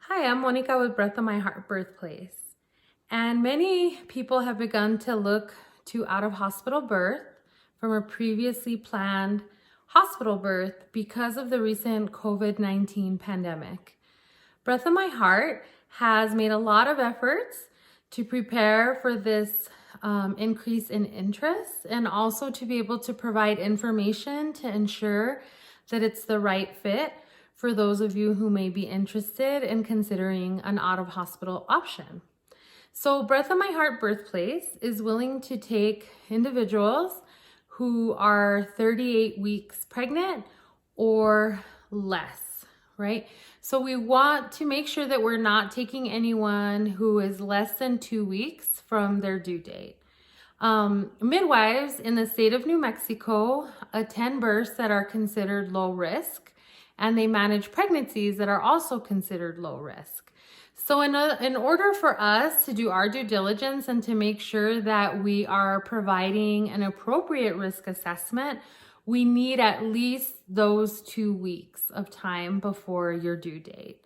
Hi, I'm Monica with Breath of My Heart Birthplace. And many people have begun to look to out of hospital birth from a previously planned hospital birth because of the recent COVID-19 pandemic. Breath of My Heart has made a lot of efforts to prepare for this increase in interest and also to be able to provide information to ensure that it's the right fit for those of you who may be interested in considering an out of hospital option. So Breath of My Heart Birthplace is willing to take individuals who are 38 weeks pregnant or less, right? So we want to make sure that we're not taking anyone who is less than 2 weeks from their due date. Midwives in the state of New Mexico attend births that are considered low risk, and they manage pregnancies that are also considered low risk. So in order for us to do our due diligence and to make sure that we are providing an appropriate risk assessment, we need at least those 2 weeks of time before your due date.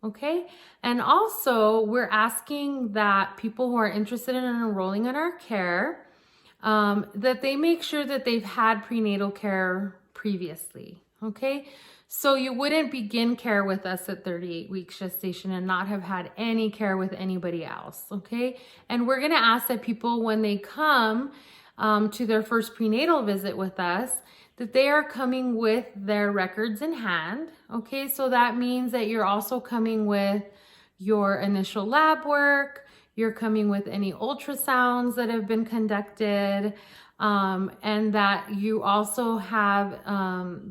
Okay, and also we're asking that people who are interested in enrolling in our care, that they make sure that they've had prenatal care previously. Okay, so you wouldn't begin care with us at 38 weeks gestation and not have had any care with anybody else. Okay, and we're gonna ask that people, when they come to their first prenatal visit with us, that they are coming with their records in hand. Okay, so that means that you're also coming with your initial lab work, you're coming with any ultrasounds that have been conducted, and that you also have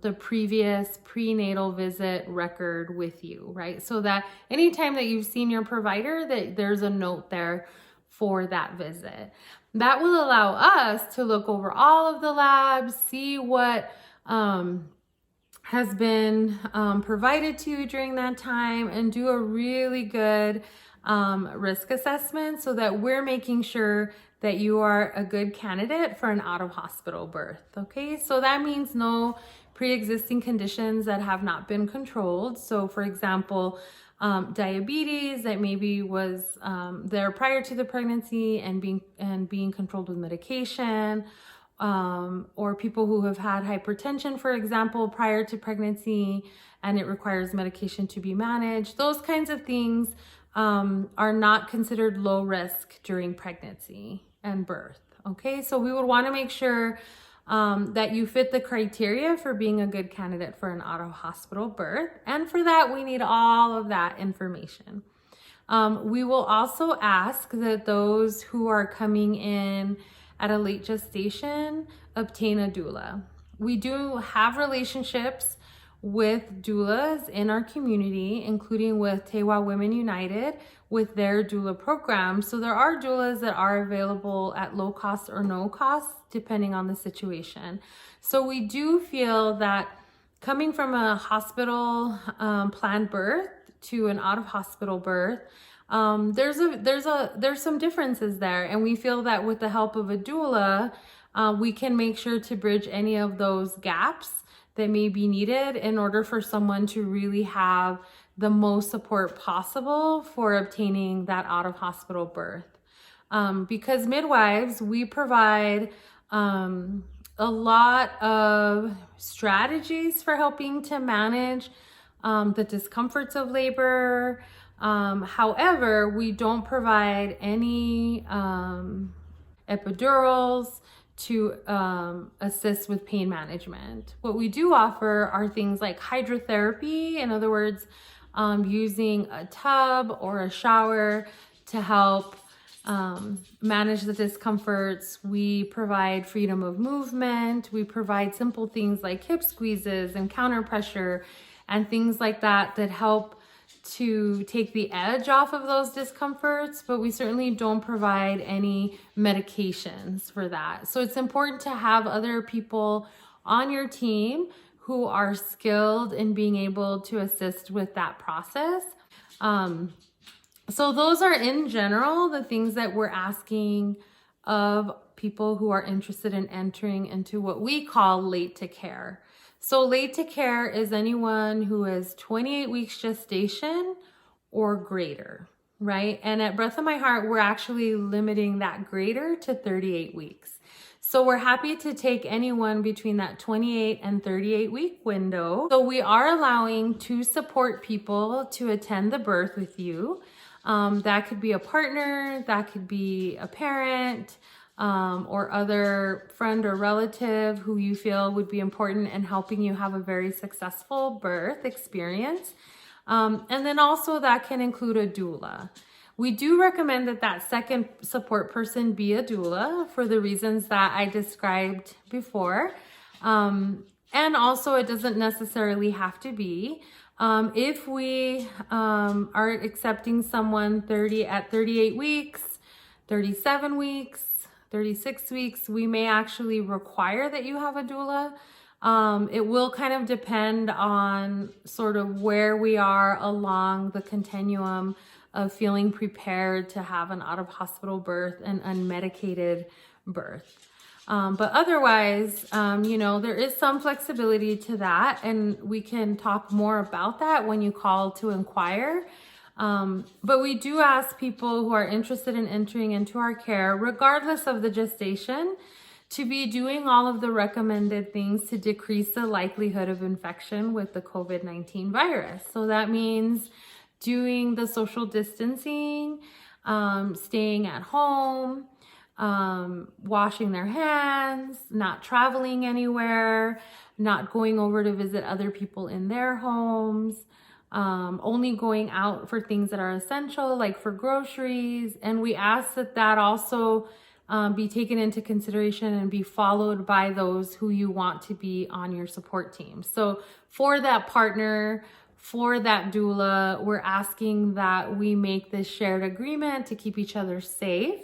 the previous prenatal visit record with you, right? So that anytime that you've seen your provider, that there's a note there for that visit. That will allow us to look over all of the labs, see what has been provided to you during that time, and do a really good risk assessment so that we're making sure that you are a good candidate for an out-of-hospital birth. Okay, so that means no pre-existing conditions that have not been controlled. So for example, diabetes that maybe was there prior to the pregnancy and being controlled with medication, or people who have had hypertension, for example, prior to pregnancy, and it requires medication to be managed. Those kinds of things are not considered low risk during pregnancy and birth. Okay, so we would want to make sure that you fit the criteria for being a good candidate for an out-of-hospital birth. And for that, we need all of that information. We will also ask that those who are coming in at a late gestation obtain a doula. We do have relationships with doulas in our community, including with Tewa Women United with their doula program. So there are doulas that are available at low cost or no cost, depending on the situation. So we do feel that coming from a hospital planned birth to an out-of-hospital birth, there's some differences there, and we feel that with the help of a doula, we can make sure to bridge any of those gaps that may be needed in order for someone to really have the most support possible for obtaining that out-of-hospital birth. Because midwives, we provide a lot of strategies for helping to manage the discomforts of labor. However, we don't provide any epidurals to assist with pain management. What we do offer are things like hydrotherapy, in other words, using a tub or a shower to help manage the discomforts. We provide freedom of movement. We provide simple things like hip squeezes and counter pressure and things like that that help to take the edge off of those discomforts, but we certainly don't provide any medications for that. So it's important to have other people on your team who are skilled in being able to assist with that process. So those are in general the things that we're asking of people who are interested in entering into what we call late to care. So late to care is anyone who is 28 weeks gestation or greater, right? And at Breath of My Heart, we're actually limiting that greater to 38 weeks. So we're happy to take anyone between that 28 and 38 week window. So we are allowing 2 support people to attend the birth with you. That could be a partner, that could be a parent, or other friend or relative who you feel would be important in helping you have a very successful birth experience. And then also that can include a doula. We do recommend that that second support person be a doula for the reasons that I described before. And also it doesn't necessarily have to be. If we are accepting someone at 38 weeks, 37 weeks, 36 weeks, we may actually require that you have a doula. It will kind of depend on sort of where we are along the continuum of feeling prepared to have an out-of-hospital birth and unmedicated birth. But otherwise, there is some flexibility to that, and we can talk more about that when you call to inquire. But we do ask people who are interested in entering into our care, regardless of the gestation, to be doing all of the recommended things to decrease the likelihood of infection with the COVID-19 virus. So that means doing the social distancing, staying at home, washing their hands, not traveling anywhere, not going over to visit other people in their homes, only going out for things that are essential, like for groceries. And we ask that that also be taken into consideration and be followed by those who you want to be on your support team. So for that partner, for that doula, we're asking that we make this shared agreement to keep each other safe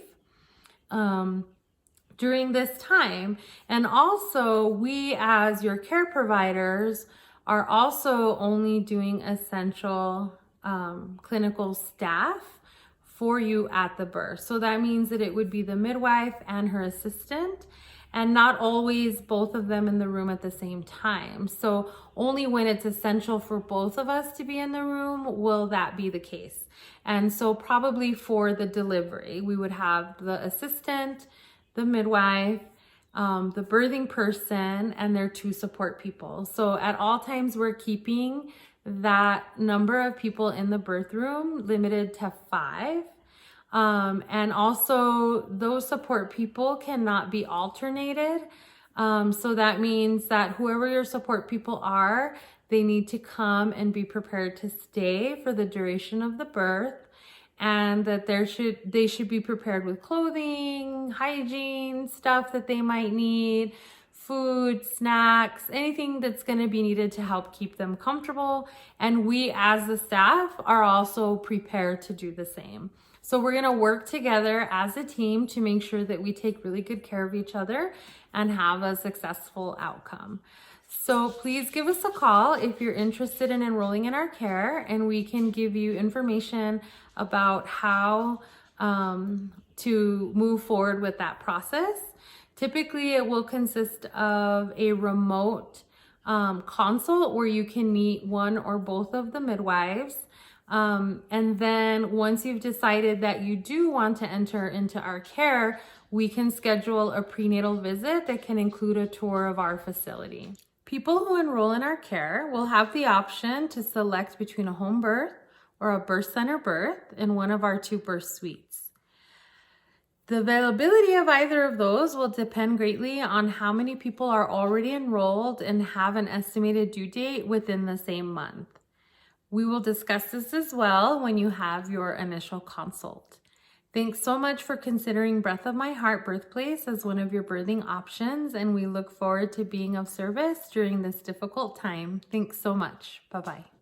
during this time. And also, we as your care providers are also only doing essential clinical staff for you at the birth. So that means that it would be the midwife and her assistant, and not always both of them in the room at the same time. So only when it's essential for both of us to be in the room will that be the case. And so probably for the delivery, we would have the assistant, the midwife, the birthing person, and their 2 support people. So at all times, we're keeping that number of people in the birth room limited to 5. And also those support people cannot be alternated. So that means that whoever your support people are, they need to come and be prepared to stay for the duration of the birth, and that they should be prepared with clothing, hygiene, stuff that they might need, food, snacks, anything that's going to be needed to help keep them comfortable. And we as the staff are also prepared to do the same. So we're going to work together as a team to make sure that we take really good care of each other and have a successful outcome. So please give us a call if you're interested in enrolling in our care, and we can give you information about how to move forward with that process. Typically, it will consist of a remote consult where you can meet one or both of the midwives. And then once you've decided that you do want to enter into our care, we can schedule a prenatal visit that can include a tour of our facility. People who enroll in our care will have the option to select between a home birth or a birth center birth in one of our 2 birth suites. The availability of either of those will depend greatly on how many people are already enrolled and have an estimated due date within the same month. We will discuss this as well when you have your initial consult. Thanks so much for considering Breath of My Heart Birthplace as one of your birthing options, and we look forward to being of service during this difficult time. Thanks so much. Bye-bye.